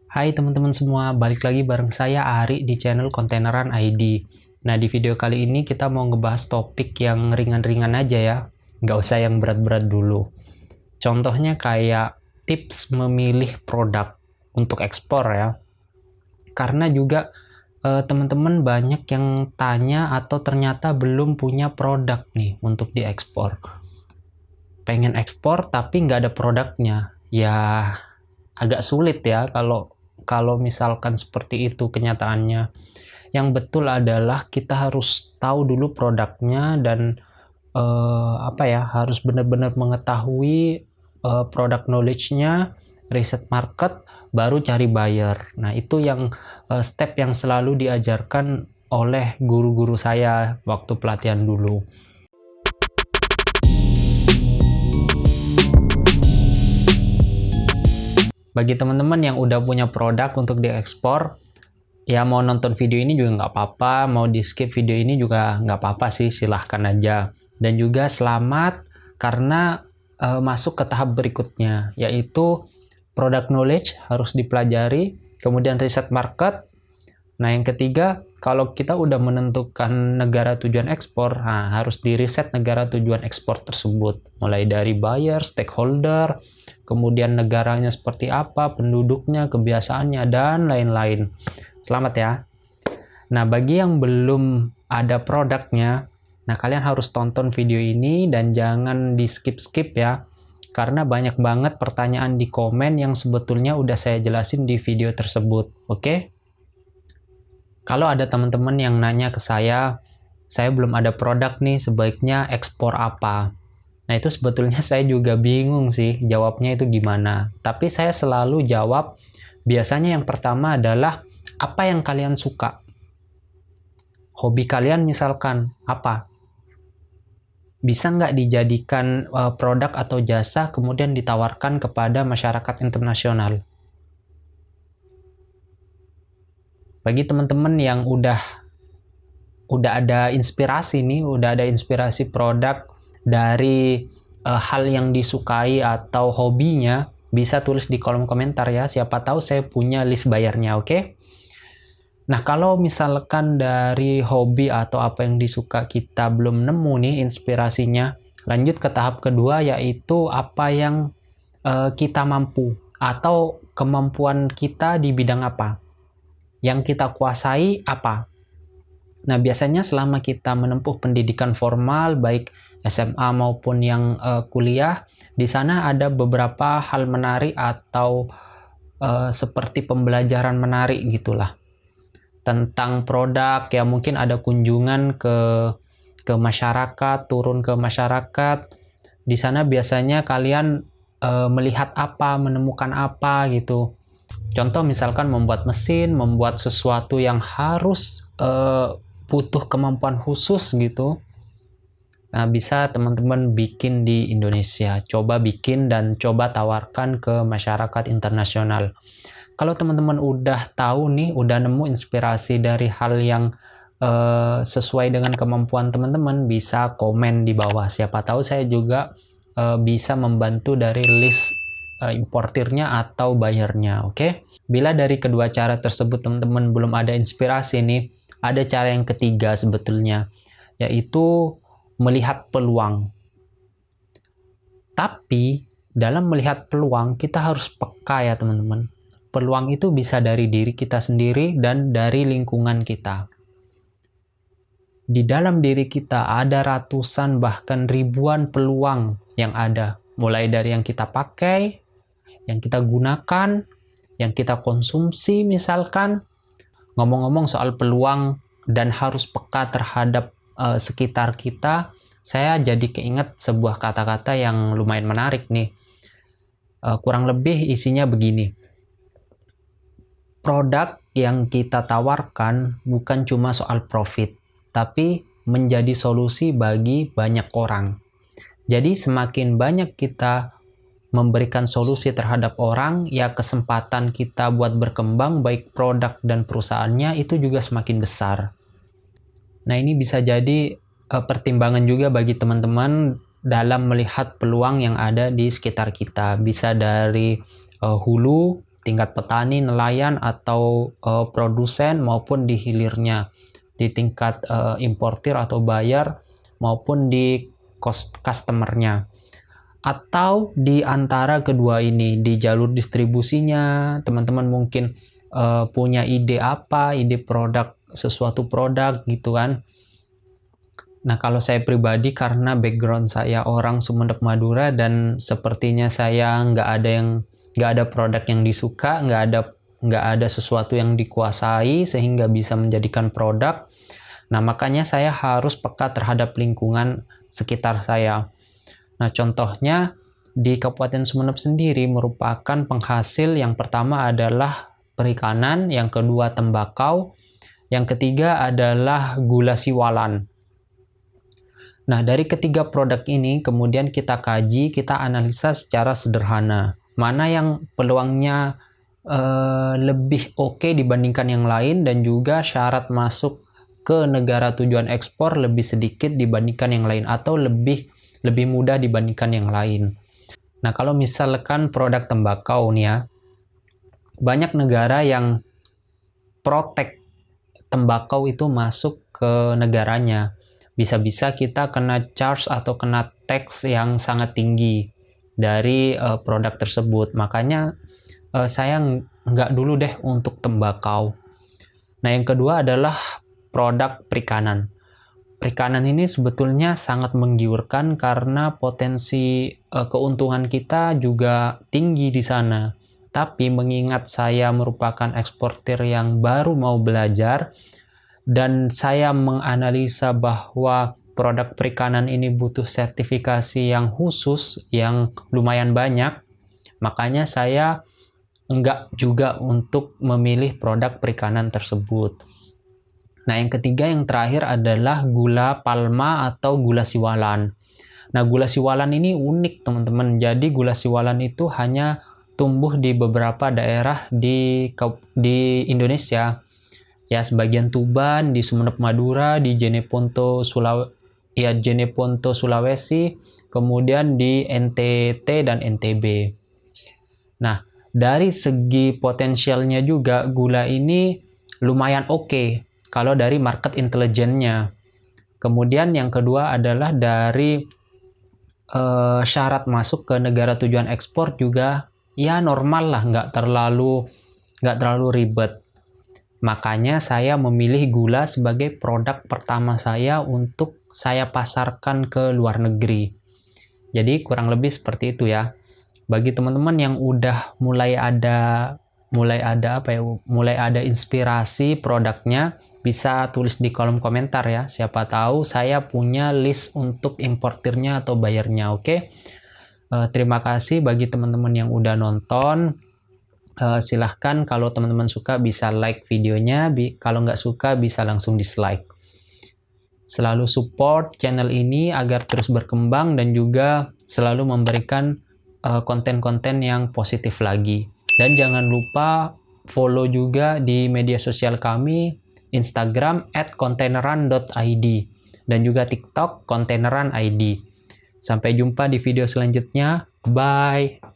Hai teman-teman semua, balik lagi bareng saya Ari di channel Kontaineran ID. Nah, di video kali ini kita mau ngebahas topik yang ringan-ringan aja ya, nggak usah yang berat-berat dulu. Contohnya kayak tips memilih produk untuk ekspor ya. Karena juga teman-teman banyak yang tanya atau ternyata belum punya produk nih untuk diekspor. Pengen ekspor tapi nggak ada produknya, ya agak sulit ya kalau kalau misalkan seperti itu kenyataannya. Yang betul adalah kita harus tahu dulu produknya dan harus benar-benar mengetahui produk knowledge-nya, riset market, baru cari buyer. Nah, itu yang step yang selalu diajarkan oleh guru-guru saya waktu pelatihan dulu. Bagi teman-teman yang udah punya produk untuk diekspor, ya mau nonton video ini juga nggak apa-apa, mau di skip video ini juga nggak apa-apa sih, silahkan aja. Dan juga selamat karena masuk ke tahap berikutnya, yaitu product knowledge harus dipelajari, kemudian riset market. Nah, yang ketiga, kalau kita udah menentukan negara tujuan ekspor, harus diriset negara tujuan ekspor tersebut. Mulai dari buyer, stakeholder, kemudian negaranya seperti apa, penduduknya, kebiasaannya, dan lain-lain. Selamat ya. Nah, bagi yang belum ada produknya, nah kalian harus tonton video ini dan jangan di skip-skip ya. Karena banyak banget pertanyaan di komen yang sebetulnya udah saya jelasin di video tersebut. Oke? Kalau ada teman-teman yang nanya ke saya belum ada produk nih, sebaiknya ekspor apa? Nah, itu sebetulnya saya juga bingung sih jawabnya itu gimana. Tapi saya selalu jawab, biasanya yang pertama adalah apa yang kalian suka. Hobi kalian misalkan apa? Bisa nggak dijadikan produk atau jasa kemudian ditawarkan kepada masyarakat internasional? Bagi teman-teman yang udah ada inspirasi nih, udah ada inspirasi produk dari hal yang disukai atau hobinya, bisa tulis di kolom komentar ya. Siapa tahu saya punya list bayarnya, oke? Nah, kalau misalkan dari hobi atau apa yang disuka kita belum nemu nih inspirasinya, lanjut ke tahap kedua yaitu apa yang kita mampu atau kemampuan kita di bidang apa. Yang kita kuasai apa. Nah, biasanya selama kita menempuh pendidikan formal, baik SMA maupun yang kuliah, di sana ada beberapa hal menarik atau seperti pembelajaran menarik gitulah. Tentang produk, ya mungkin ada kunjungan ke masyarakat, turun ke masyarakat. Di sana biasanya kalian melihat apa, menemukan apa gitu. Contoh misalkan membuat mesin, membuat sesuatu yang harus butuh kemampuan khusus gitu. Nah, bisa teman-teman bikin di Indonesia. Coba bikin dan coba tawarkan ke masyarakat internasional. Kalau teman-teman udah tahu nih, udah nemu inspirasi dari hal yang sesuai dengan kemampuan teman-teman, bisa komen di bawah. Siapa tahu saya juga bisa membantu dari list importirnya atau bayarnya, oke? Bila dari kedua cara tersebut teman-teman belum ada inspirasi nih, ada cara yang ketiga sebetulnya, yaitu melihat peluang. Tapi dalam melihat peluang kita harus peka ya teman-teman. Peluang itu bisa dari diri kita sendiri dan dari lingkungan kita. Di dalam diri kita ada ratusan bahkan ribuan peluang yang ada. Mulai dari yang kita pakai, yang kita gunakan, yang kita konsumsi misalkan. Ngomong-ngomong soal peluang dan harus peka terhadap sekitar kita, saya jadi keinget sebuah kata-kata yang lumayan menarik nih. Kurang lebih isinya begini. Produk yang kita tawarkan bukan cuma soal profit, tapi menjadi solusi bagi banyak orang. Jadi semakin banyak kita memberikan solusi terhadap orang, ya kesempatan kita buat berkembang baik produk dan perusahaannya itu juga semakin besar. Nah, ini bisa jadi pertimbangan juga bagi teman-teman dalam melihat peluang yang ada di sekitar kita. Bisa dari hulu tingkat petani, nelayan, atau produsen, maupun di hilirnya, di tingkat importir atau bayar, maupun di customernya. Atau di antara kedua ini, di jalur distribusinya, teman-teman mungkin punya ide apa, ide produk, sesuatu produk gitu kan. Nah, kalau saya pribadi, karena background saya orang Sumeneb Madura, dan sepertinya saya nggak ada produk yang disuka, nggak ada sesuatu yang dikuasai sehingga bisa menjadikan produk. Nah, makanya saya harus peka terhadap lingkungan sekitar saya. Nah, contohnya di Kabupaten Sumeneb sendiri merupakan penghasil yang pertama adalah perikanan, yang kedua tembakau, yang ketiga adalah gula siwalan. Nah, dari ketiga produk ini kemudian kita kaji, kita analisa secara sederhana. Mana yang peluangnya lebih oke dibandingkan yang lain, dan juga syarat masuk ke negara tujuan ekspor lebih sedikit dibandingkan yang lain, atau lebih mudah dibandingkan yang lain. Nah, kalau misalkan produk tembakau nih ya, banyak negara yang protek tembakau itu masuk ke negaranya. Bisa-bisa kita kena charge atau kena tax yang sangat tinggi dari produk tersebut. Makanya saya nggak dulu deh untuk tembakau. Nah, yang kedua adalah produk perikanan. Perikanan ini sebetulnya sangat menggiurkan karena potensi keuntungan kita juga tinggi di sana. Tapi mengingat saya merupakan eksportir yang baru mau belajar, dan saya menganalisa bahwa produk perikanan ini butuh sertifikasi yang khusus, yang lumayan banyak, makanya saya enggak juga untuk memilih produk perikanan tersebut. Nah, yang ketiga, yang terakhir adalah gula palma atau gula siwalan. Nah, gula siwalan ini unik, teman-teman. Jadi, gula siwalan itu hanya tumbuh di beberapa daerah di Indonesia. Ya, sebagian Tuban, di Sumeneb Madura, di Jeneponto Sulawesi, kemudian di NTT dan NTB. Nah, dari segi potensialnya juga gula ini lumayan oke kalau dari market intelligence-nya. Kemudian yang kedua adalah dari syarat masuk ke negara tujuan ekspor juga ya normal lah, nggak terlalu ribet. Makanya saya memilih gula sebagai produk pertama saya untuk saya pasarkan ke luar negeri. Jadi kurang lebih seperti itu ya. Bagi teman-teman yang udah mulai ada inspirasi produknya, bisa tulis di kolom komentar ya. Siapa tahu saya punya list untuk importirnya atau bayarnya, oke? Terima kasih bagi teman-teman yang udah nonton. Silahkan kalau teman-teman suka bisa like videonya, kalau nggak suka bisa langsung dislike. Selalu support channel ini agar terus berkembang dan juga selalu memberikan konten-konten yang positif lagi. Dan jangan lupa follow juga di media sosial kami, Instagram @containeran.id, dan juga TikTok containeran.id. Sampai jumpa di video selanjutnya. Bye!